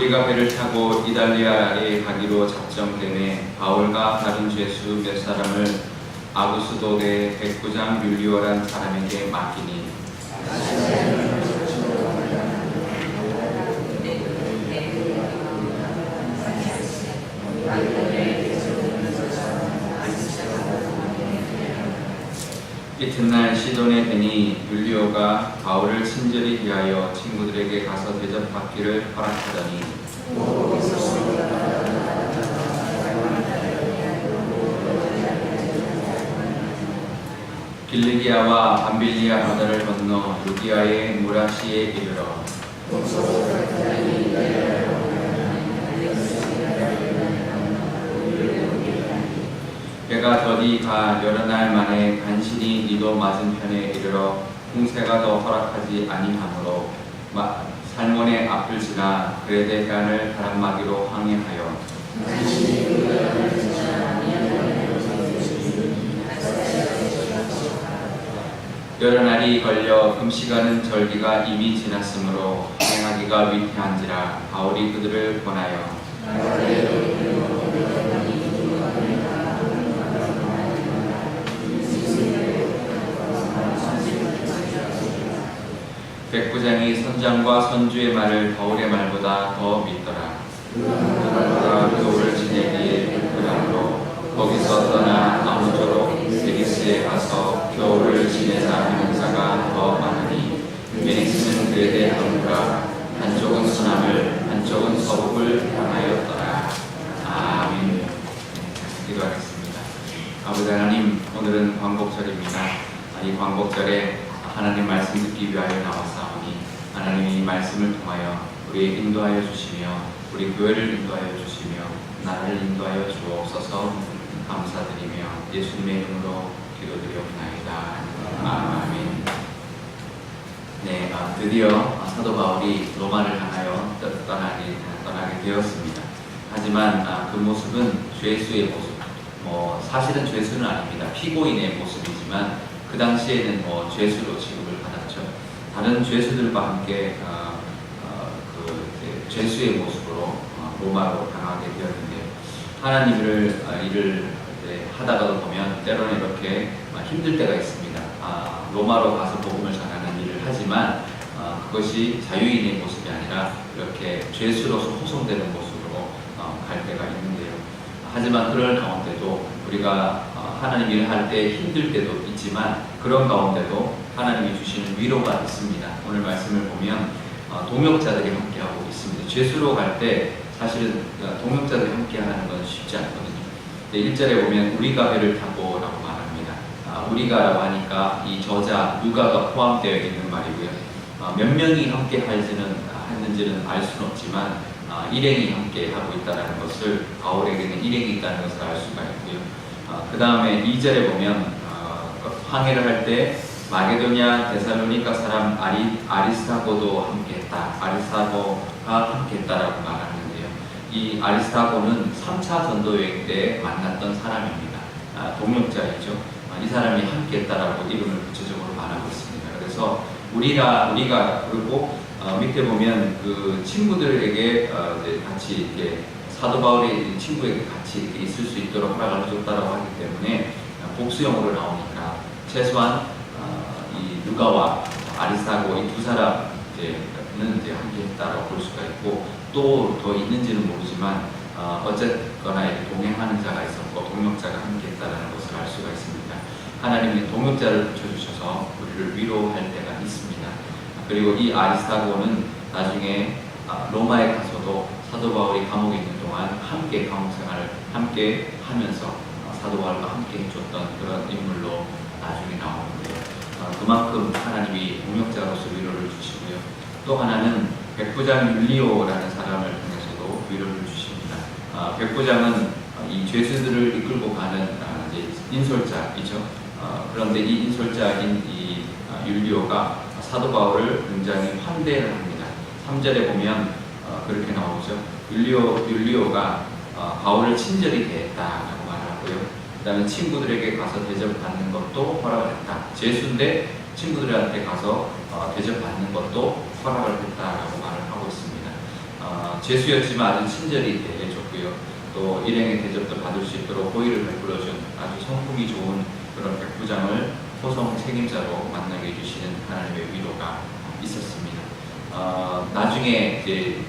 우리가 배를 타고 이달리아에 가기로 작정되매 바울과 다른 죄수 몇 사람을 아구스도의 백부장 율리오란 사람에게 맡기니 이튿날 시돈에 되니 율리오가 바울을 친절히 대하여 친구들에게 가서 대접받기를 허락하더니 길리기아와 밤빌리아 바다를 건너 루디아의 무라시에 이르러 배가 더디 가 여러 날 만에 간신히 니도 맞은편에 이르러 홍세가 더 허락하지 아니하므로 살몬의 앞을 지나 그레데 해안을 가랑마기로 항해하여 여러 날이 걸려 금시가는 절기가 이미 지났으므로 항해하기가 위태한지라 바울이 그들을 권하여 백부장이 선장과 선주의 말을 바울의 말보다 더 믿더라. 그가 겨울을 지내기에 그러므로 거기서 떠나 아무쪼록 베니스에 가서 겨울을 지내자 하는 자가 더 많으니 베니스는 그레데 항구라 한쪽은 서남을 한쪽은 서북을 향하였더라. 아멘. 기도하겠습니다. 아버지 하나님, 오늘은 광복절입니다. 이 광복절에 하나님 말씀 듣기 위하여 나왔사오니 하나님이 이 말씀을 통하여 우리의 인도하여 주시며 우리 교회를 인도하여 주시며 나를 인도하여 주옵소서. 감사드리며 예수님의 이름으로 기도드리옵나이다. 아멘. 네, 드디어 사도 바울이 로마를 향하여 떠나게 되었습니다. 하지만 그 모습은 죄수의 모습, 사실은 죄수는 아닙니다. 피고인의 모습이지만 그 당시에는 죄수로 취급을 받았죠. 다른 죄수들과 함께 죄수의 모습으로 로마로 향하게 되었는데 하나님을 일을 하다가도 보면 때로는 이렇게 힘들 때가 있습니다. 로마로 가서 복음을 전하는 일을 하지만 그것이 자유인의 모습이 아니라 이렇게 죄수로서 호송되는 모습으로 갈 때가 있는데요. 하지만 그럴 가운데도 우리가 하나님 일을 할 때 힘들 때도 있지만 그런 가운데도 하나님이 주시는 위로가 있습니다. 오늘 말씀을 보면 동역자들이 함께하고 있습니다. 죄수로 갈 때 사실은 동역자들이 함께하는 건 쉽지 않거든요. 1절에 보면 우리가 배를 타고 라고 말합니다. 우리가라고 하니까 이 저자 누가가 포함되어 있는 말이고요. 몇 명이 함께 했는지는 알 수는 없지만 일행이 함께 하고 있다는 것을, 바울에게는 일행이 있다는 것을 알 수가 있고요. 그 다음에 2절에 보면 항해를 할 때 마게도냐 데살로니가 사람 아리스타고도 함께했다. 아리스타고가 함께했다라고 말하는데요. 이 아리스타고는 3차 전도 여행 때 만났던 사람입니다. 동역자이죠. 이 사람이 함께했다라고 이름을 구체적으로 말하고 있습니다. 그래서 우리가 그리고 밑에 보면 그 친구들에게 같이 이렇게 사도 바울의 친구에게 같이 이렇게 있을 수 있도록 허락을 해줬다라고 하기 때문에 복수형으로 나오니까 최소한 이 누가와 아리스타고 이 두 사람은 함께했다라고 볼 수가 있고 또 더 있는지는 모르지만 어쨌거나 이렇게 동행하는 자가 있었고 동역자가 함께했다라는 것을 알 수가 있습니다. 하나님이 동역자를 붙여주셔서 우리를 위로할 때가 있습니다. 그리고 이 아리스타고는 나중에 로마에 가서도 사도 바울이 감옥에 있는 동안 함께 감옥 생활을 함께 하면서 사도 바울과 함께 해줬던 그런 인물로 나중에 나오는데요. 그만큼 하나님이 동역자로서 위로를 주시고요. 또 하나는 백부장 율리오라는 사람을 통해서도 위로를 주십니다. 백부장은 이 죄수들을 이끌고 가는 인솔자이죠. 그런데 이 인솔자인 이 율리오가 사도 바울을 굉장히 환대를 합니다. 3절에 보면 그렇게 나오죠. 율리오가 바울을 친절히 대했다라고 말하고요. 그 다음에 친구들에게 가서 대접받는 것도 허락을 했다. 죄수인데 친구들한테 가서 대접받는 것도 허락을 했다라고 말을 하고 있습니다. 죄수였지만 아주 친절히 대해줬고요. 또 일행의 대접도 받을 수 있도록 호의를 베풀어준 아주 성품이 좋은 그런 백부장을 호송 책임자로 만나게 해주시는 하나님의 위로가 있었습니다. 나중에 이제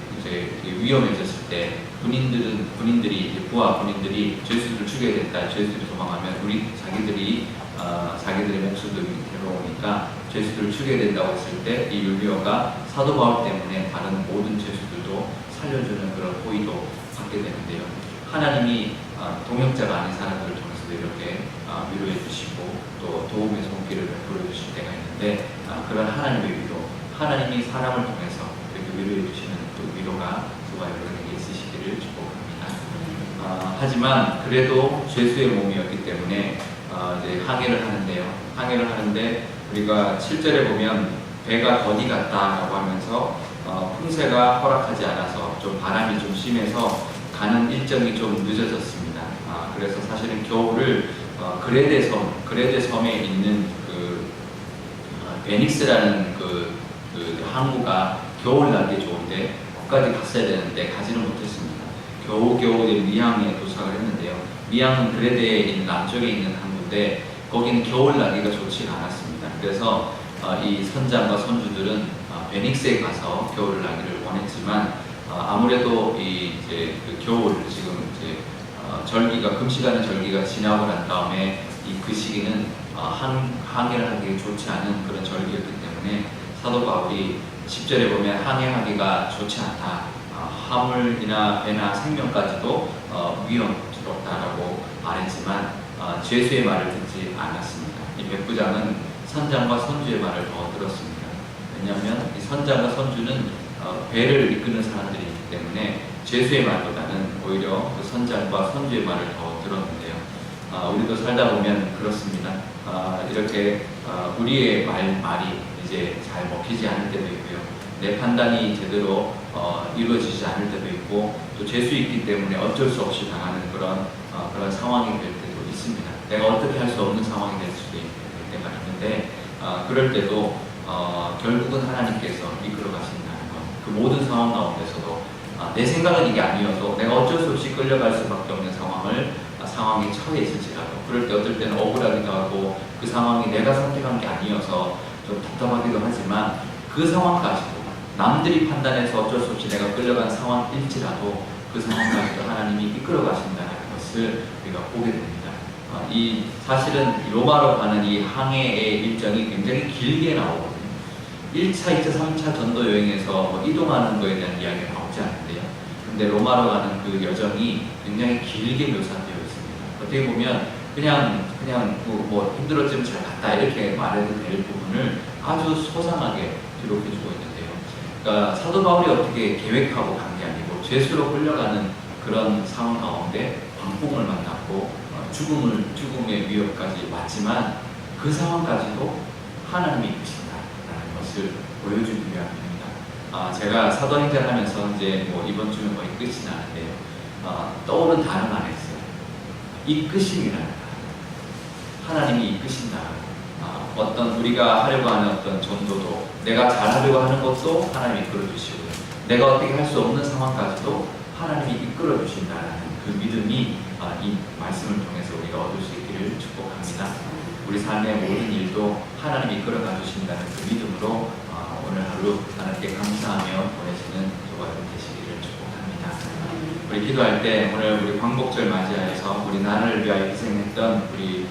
위험해졌을 때 군인들이 부하 군인들이 죄수들을 죽여야 된다. 죄수들이 도망하면 자기들의 목숨도 괴로우니까 죄수들을 죽여야 된다고 했을 때 이 율리오가 사도 바울 때문에 다른 모든 죄수들도 살려주는 그런 호의도 받게 되는데요. 하나님이 동역자가 아닌 사람들을 통해서도 이렇게 위로해 주시고 또 도움의 손길을 베풀어 주실 때가 있는데 그런 하나님의 위로, 하나님이 사람을 통해서 이렇게 위로해 주시는 그 위로가 저와 여러분에게 있으시기를 축복합니다. 하지만 그래도 죄수의 몸이었기 때문에 이제 항해를 하는데요. 항해를 하는데 우리가 7절에 보면 배가 더디 갔다라고 하면서 풍세가 허락하지 않아서 좀 바람이 좀 심해서 가는 일정이 좀 늦어졌습니다. 그래서 사실은 겨울을 그레데 섬에 있는 그 베닉스라는 그 항구가 겨울 날기 좋은데 거기까지 갔어야 되는데 가지는 못했습니다. 겨우겨우 미항에 도착을 했는데요. 미항은 그레데에 있는 남쪽에 있는 항구인데 거기는 겨울 나기가 좋지 않았습니다. 그래서 이 선장과 선주들은 베닉스에 가서 겨울을 나기를 원했지만 아무래도 이제 그 겨울 지금 이제 절기가 금시간의 절기가 지나고 난 다음에 그 시기는 항해를 하기 좋지 않은 그런 절기였기 때문에 사도 바울이 10절에 보면 항해하기가 좋지 않다. 화물이나 배나 생명까지도 위험스럽다라고 말했지만 죄수의 말을 듣지 않았습니다. 이 백부장은 선장과 선주의 말을 더 들었습니다. 왜냐하면 이 선장과 선주는 배를 이끄는 사람들이기 때문에 죄수의 말보다는 오히려 그 선장과 선주의 말을 더 들었는데요. 우리도 살다 보면 그렇습니다. 이렇게 우리의 말이 이제 잘 먹히지 않을 때도 있고요. 내 판단이 제대로 이루어지지 않을 때도 있고 또 죄수이기 때문에 어쩔 수 없이 당하는 그런 상황이 될 때도 있습니다. 내가 어떻게 할 수 없는 상황이 될 수도 있을 때가 있는데 그럴 때도 결국은 하나님께서 이끌어 가신다는 것. 그 모든 상황 가운데서도 내 생각은 이게 아니어도 내가 어쩔 수 없이 끌려갈 수밖에 없는 상황에 처해 있을지라도 그럴 때 어떨 때는 억울하기도 하고 그 상황이 내가 선택한 게 아니어서 좀 답답하기도 하지만 그 상황까지도 남들이 판단해서 어쩔 수 없이 내가 끌려간 상황일지라도 그 상황까지도 하나님이 이끌어 가신다는 것을 우리가 보게 됩니다. 이 사실은 로마로 가는 이 항해의 일정이 굉장히 길게 나오거든요. 1차, 2차, 3차 전도 여행에서 이동하는 거에 대한 이야기가 나오지 않는데요. 근데 로마로 가는 그 여정이 굉장히 길게 묘사되어 있습니다. 어떻게 보면 그냥 뭐 힘들었지만 잘 갔다 이렇게 말해도 될 부분을 아주 소상하게 기록해주고 있는데요. 그러니까 사도 바울이 어떻게 계획하고 간 게 아니고 죄수로 끌려가는 그런 상황 가운데 광풍을 만났고 죽음의 위협까지 왔지만 그 상황까지도 하나님이 계신다라는 것을 보여주기 위함입니다. 제가 사도행전 하면서 이제 뭐 이번 주는 거의 끝이 나는데요. 떠오른 단어가 하나 있어요. 이끄심이라는 단어. 하나님이 이끄신다. 어떤 우리가 하려고 하는 어떤 전도도 내가 잘하려고 하는 것도 하나님이 이끌어 주시고요. 내가 어떻게 할 수 없는 상황까지도 하나님이 이끌어 주신다는 그 믿음이 이 말씀을 통해서 우리가 얻을 수 있기를 축복합니다. 우리 삶의 모든 일도 하나님이 이끌어가 주신다는 그 믿음으로 오늘 하루 하나님께 감사하며 보내시는 저와 여러분 되시기를 축복합니다. 우리 기도할 때 오늘 우리 광복절 맞이하여서 우리 나라를 위하여 희생했던 우리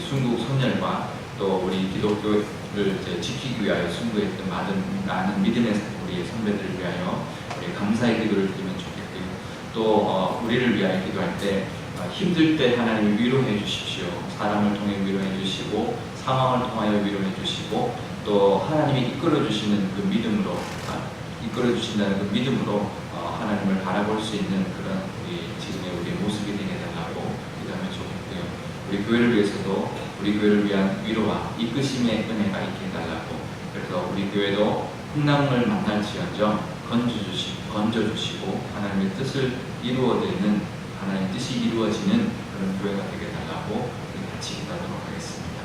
순국 선열과 또 우리 기독교를 지키기 위하여 순국했던 많은 믿음의 우리 선배들을 위하여 우리 감사의 기도를 드리면 좋겠고요. 또 우리를 위하여 기도할 때 힘들 때 하나님이 위로해 주십시오. 사람을 통해 위로해 주시고 상황을 통하여 위로해 주시고 또 하나님이 이끌어 주시는 그 믿음으로 이끌어 주신다는 그 믿음으로 하나님을 바라볼 수 있는 그런 지금의 우리의 모습이 되게 달라고 기도하면 좋겠고요. 우리 교회를 위해서도 우리 교회를 위한 위로와 이끄심의 은혜가 있게 해달라고, 그래서 우리 교회도 풍랑을 만날지언정 건져주시고 하나님의 뜻을 이루어내는, 하나님의 뜻이 이루어지는 그런 교회가 되게 해달라고 우리 같이 기도하도록 하겠습니다.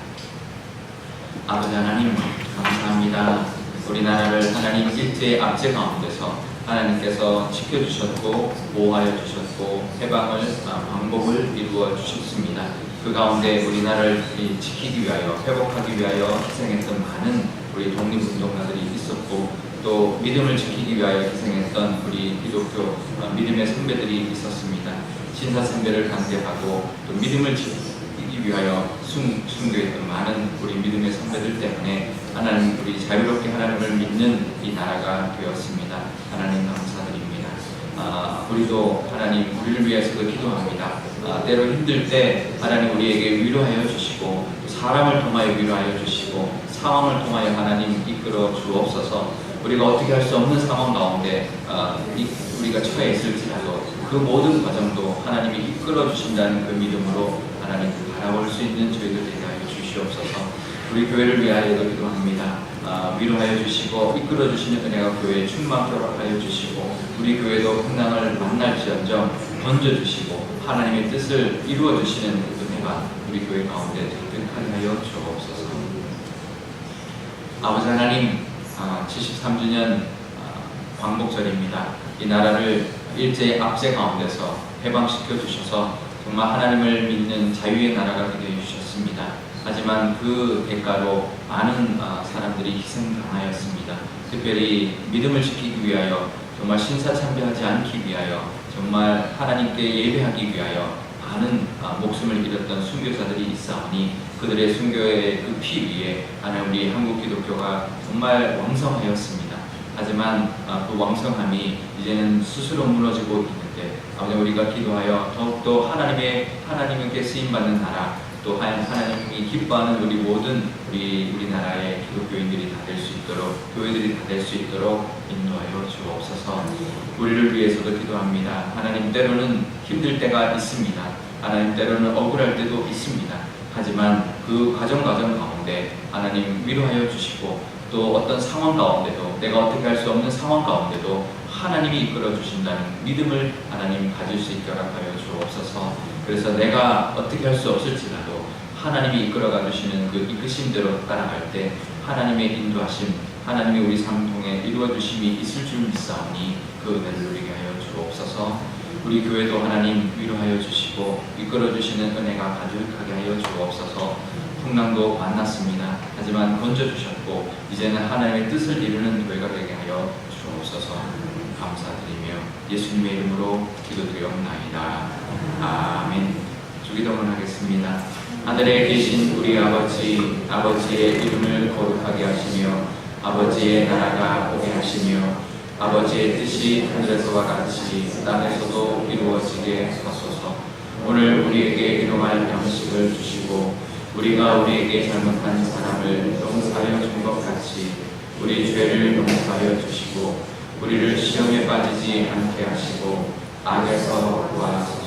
아버지 하나님 감사합니다. 우리나라를 하나님 일제의 압제 가운데서 하나님께서 지켜주셨고 보호하여 주셨고 해방을 방법을 이루어 주셨습니다. 그 가운데 우리나라를 지키기 위하여 회복하기 위하여 희생했던 많은 우리 독립운동가들이 있었고 또 믿음을 지키기 위하여 희생했던 우리 기독교 믿음의 선배들이 있었습니다. 신사선배를 강대하고 또 믿음을 지키기 위하여 순교했던 많은 우리 믿음의 선배들 때문에 하나님 우리 자유롭게 하나님을 믿는 이 나라가 되었습니다. 하나님 감사드립니다. 우리도 하나님 우리를 위해서도 기도합니다. 때로 힘들 때 하나님 우리에게 위로하여 주시고 사람을 통하여 위로하여 주시고 상황을 통하여 하나님 이끌어 주옵소서. 우리가 어떻게 할 수 없는 상황 가운데 우리가 처해 있을지라도 그 모든 과정도 하나님이 이끌어 주신다는 그 믿음으로 하나님 바라볼 수 있는 저희들 되게 하여 주시옵소서. 우리 교회를 위하여도 기도합니다. 위로하여 주시고 이끌어 주시는 은혜가 교회에 충만토록 하여 주시고 우리 교회도 풍랑을 만날지언정 던져주시고 하나님의 뜻을 이루어 주시는 은혜가 우리 교회 가운데 득득하게 하여 주옵소서. 아버지 하나님, 73주년 광복절입니다. 이 나라를 일제의 압제 가운데서 해방시켜 주셔서 정말 하나님을 믿는 자유의 나라가 되게 해주셨습니다. 하지만 그 대가로 많은 사람들이 희생당하였습니다. 특별히 믿음을 지키기 위하여 정말 신사참배하지 않기 위하여 정말 하나님께 예배하기 위하여 많은 목숨을 잃었던 순교자들이 있사오니 그들의 순교의 그 피 위에 하나님 우리 한국 기독교가 정말 왕성하였습니다. 하지만 그 왕성함이 이제는 스스로 무너지고 있는데 아버지 우리가 기도하여 더욱더 하나님께 쓰임받는 나라 또 하나님이 기뻐하는 우리 모든 우리나라의 기독교인들이 다 될 수 있도록 교회들이 다 될 수 있도록 인도하여 주옵소서. 우리를 위해서도 기도합니다. 하나님 때로는 힘들 때가 있습니다. 하나님 때로는 억울할 때도 있습니다. 하지만 그 과정 가운데 하나님 위로하여 주시고 또 어떤 상황 가운데도 내가 어떻게 할 수 없는 상황 가운데도 하나님이 이끌어 주신다는 믿음을 하나님 가질 수 있도록 하여 주옵소서. 그래서 내가 어떻게 할 수 없을지라도 하나님이 이끌어가 주시는 그 이끄심대로 따라갈 때 하나님의 인도하심, 하나님이 우리 삶 통해 이루어 주심이 있을 줄 믿사오니 그 은혜를 누리게 하여 주옵소서. 우리 교회도 하나님 위로하여 주시고 이끌어 주시는 은혜가 가득하게 하여 주옵소서. 풍랑도 만났습니다. 하지만 건져 주셨고 이제는 하나님의 뜻을 이루는 교회가 되게 하여 주옵소서. 감사드리며 예수님의 이름으로 기도드리옵나이다. 아멘. 주기도문 하겠습니다. 하늘에 계신 우리 아버지의 이름을 거룩하게 하시며 아버지의 나라가 오게 하시며 아버지의 뜻이 하늘에서와 같이 땅에서도 이루어지게 하소서. 오늘 우리에게 일용할 양식을 주시고 우리가 우리에게 잘못한 사람을 용서하여 준 것 같이 우리 죄를 용서하여 주시고 우리를 시험에 빠지지 않게 하시고 악에서 구하소서.